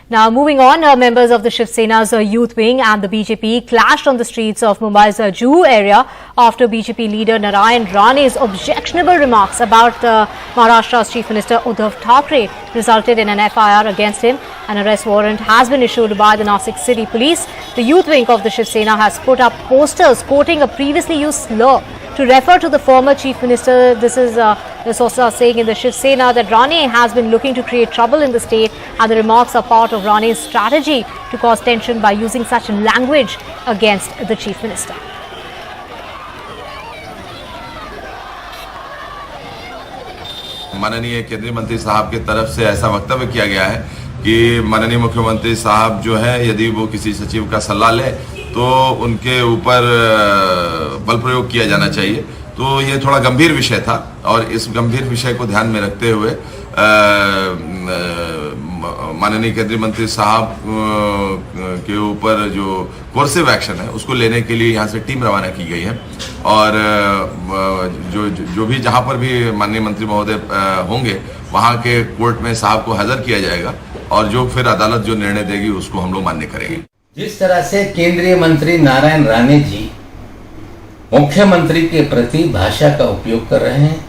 Now, moving on, members of the Shiv Sena's youth wing and the BJP clashed on the streets of Mumbai's Juhu area after BJP leader Narayan Rane's objectionable remarks about Maharashtra's Chief Minister Uddhav Thackeray resulted in an FIR against him. An arrest warrant has been issued by the Nasik City Police. The youth wing of the Shiv Sena has put up posters quoting a previously used slur to refer to the former Chief Minister. This is the sources saying in the Shiv Sena that Rane has been looking to create trouble in the state, and the remarks are part of Rane's strategy to cause tension by using such language against the Chief Minister. माननीय केंद्रीय मंत्री साहब की तरफ से ऐसा वक्तव्य किया गया है कि माननीय मुख्यमंत्री साहब जो है यदि वो किसी सचिव का सलाह ले तो उनके ऊपर बल प्रयोग किया जाना चाहिए। तो ये थोड़ा गंभीर विषय था और इस गंभीर विषय को ध्यान में रखते हुए माननीय केंद्रीय मंत्री साहब के ऊपर जो कोर्सिव एक्शन है उसको लेने के लिए यहाँ से टीम रवाना की गई है और जो भी जहाँ पर भी माननीय मंत्री महोदय होंगे वहाँ के कोर्ट में साहब को हाजिर किया जाएगा और जो फिर अदालत जो निर्णय देगी उसको हम लोग मान्य करेंगे। जिस तरह से केंद्रीय मंत्री नारायण राणे जी मुख्यमंत्री के प्रति भाषा का उपयोग कर रहे हैं,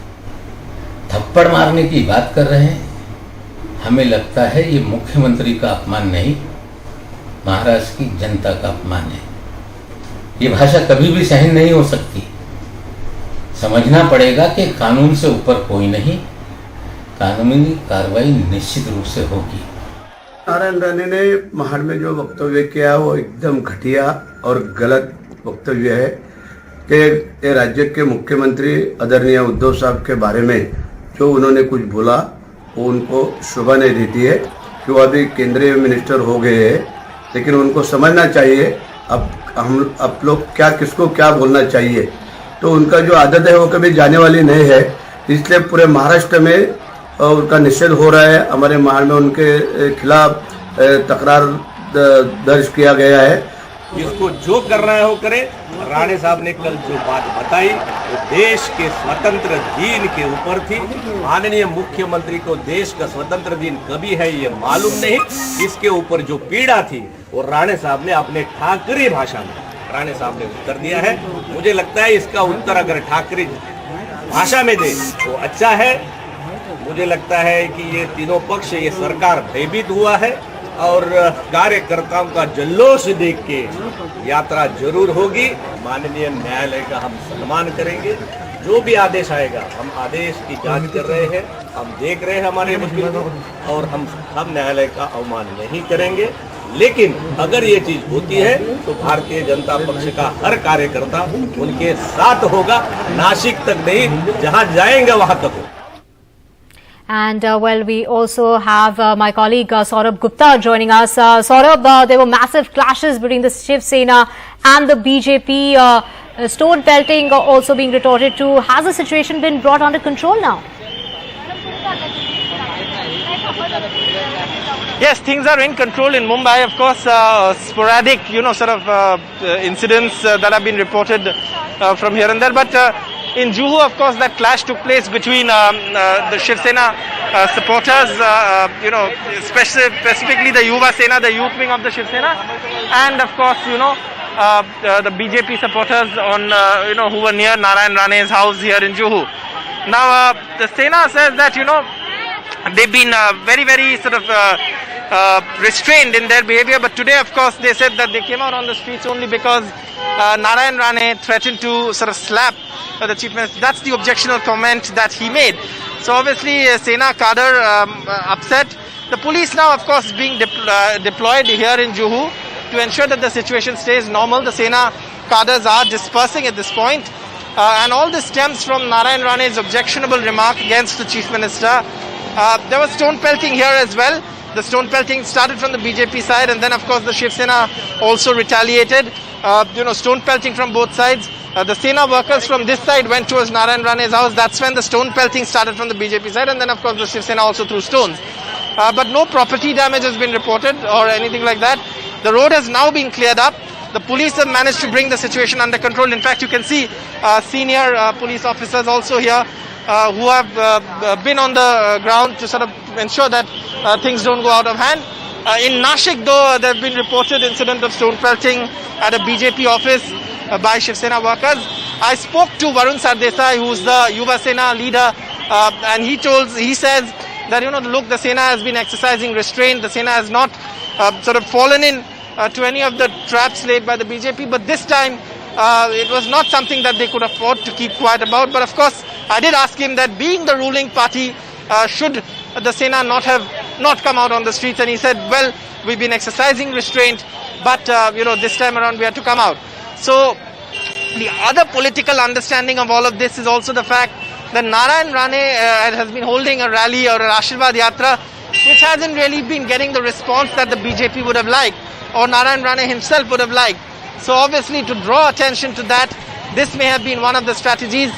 थप्पड़ मारने की बात कर रहे हैं, हमें लगता है ये मुख्यमंत्री का अपमान नहीं, महाराष्ट्र की जनता का अपमान है। ये भाषा कभी भी सहन नहीं हो सकती। समझना पड़ेगा कि कानून से ऊपर कोई नहीं, कानूनी कार्रवाई निश्चित रूप से होगी। नारायण राणे ने महाड़ में जो वक्तव्य किया वो एकदम घटिया और गलत वक्तव्य है कि राज्य के मुख्यमंत्री आदरणीय उद्धव साहब के बारे में जो उन्होंने कुछ बोला वो उनको शोभा नहीं देती है कि वो अभी केंद्रीय मिनिस्टर हो गए हैं, लेकिन उनको समझना चाहिए अब लोग क्या किसको क्या बोलना चाहिए। तो उनका जो आदत है वो कभी जाने वाली नहीं है, इसलिए पूरे महाराष्ट्र में उनका निषेध हो रहा है। हमारे महाड़ में उनके खिलाफ तकरार दर्ज किया गया है। इसको जो करना है वो करे। राणे साहब ने कल जो बात बताई वो देश के स्वतंत्र दिन के ऊपर थी। माननीय मुख्यमंत्री को देश का स्वतंत्र दिन कभी है ये मालूम नहीं। इसके ऊपर जो पीड़ा थी वो राणे साहब ने अपने ठाकरे भाषा में राणे साहब ने उत्तर दिया है। मुझे लगता है इसका उत्तर अगर ठाकरे भाषा में दे तो अच्छा है। मुझे लगता है कि ये तीनों पक्ष ये सरकार भयभीत हुआ है और कार्यकर्ताओं का जल्लोष देख के यात्रा जरूर होगी। माननीय न्यायालय का हम सम्मान करेंगे, जो भी आदेश आएगा हम आदेश की जांच कर रहे हैं, हम देख रहे हैं हमारे वकील को और हम न्यायालय का अवमान नहीं करेंगे। लेकिन अगर ये चीज होती है तो भारतीय जनता पक्ष का हर कार्यकर्ता उनके साथ होगा, नासिक तक नहीं, जहां जाएंगे वहां तक होगा। And we also have my colleague Saurabh Gupta joining us. Saurabh, there were massive clashes between the Shiv Sena and the BJP. Stone pelting also being retorted to. Has the situation been brought under control now? Yes, things are in control in Mumbai. Of course, sporadic, incidents that have been reported from here and there. But in Juhu, of course, that clash took place between the Shiv Sena supporters, specifically the Yuva Sena, the youth wing of the Shiv Sena, and of course, the BJP supporters on, who were near Narayan Rane's house here in Juhu. Now, the Sena says that, they've been very, very restrained in their behavior, but today, of course, they said that they came out on the streets only because Narayan Rane threatened to slap the Chief Minister. That's the objectionable comment that he made. So obviously, Sena cadre upset. The police now, of course, being deployed here in Juhu to ensure that the situation stays normal. The Sena cadres are dispersing at this point. And all this stems from Narayan Rane's objectionable remark against the Chief Minister. There was stone pelting here as well. The stone pelting started from the BJP side, and then of course the Shiv Sena also retaliated. Stone pelting from both sides. The Sena workers from this side went towards Narayan Rane's house. That's when the stone pelting started from the BJP side, and then of course the Shiv Sena also threw stones. But no property damage has been reported or anything like that. The road has now been cleared up. The police have managed to bring the situation under control. In fact, you can see senior police officers also here who have been on the ground to ensure that things don't go out of hand. In Nashik, though, there have been reported incident of stone pelting at a BJP office by Shiv Sena workers. I spoke to Varun Sardesai, who's the Yuva Sena leader, and he says that, look, the Sena has been exercising restraint. The Sena has not sort of fallen in to any of the traps laid by the BJP, but this time it was not something that they could afford to keep quiet about. But of course, I did ask him that being the ruling party, should the Sena not come out on the streets, and he said, well, we've been exercising restraint, but this time around we had to come out. So the other political understanding of all of this is also the fact that Narayan Rane has been holding a rally or an Ashirwad Yatra, which hasn't really been getting the response that the BJP would have liked, or Narayan Rane himself would have liked. So obviously, to draw attention to that, this may have been one of the strategies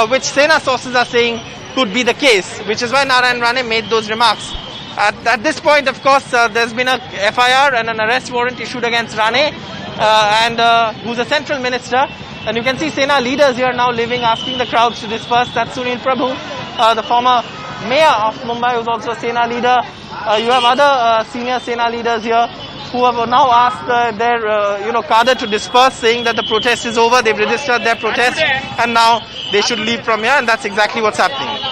which Sena sources are saying could be the case, which is why Narayan Rane made those remarks. At this point, of course, there's been a FIR and an arrest warrant issued against Rane, who's a central minister. And you can see Sena leaders here now asking the crowds to disperse. That's Sunil Prabhu, the former mayor of Mumbai, who's also a Sena leader. You have other senior Sena leaders here who have now asked their cadre to disperse, saying that the protest is over. They've registered their protest and now they should leave from here, and that's exactly what's happening.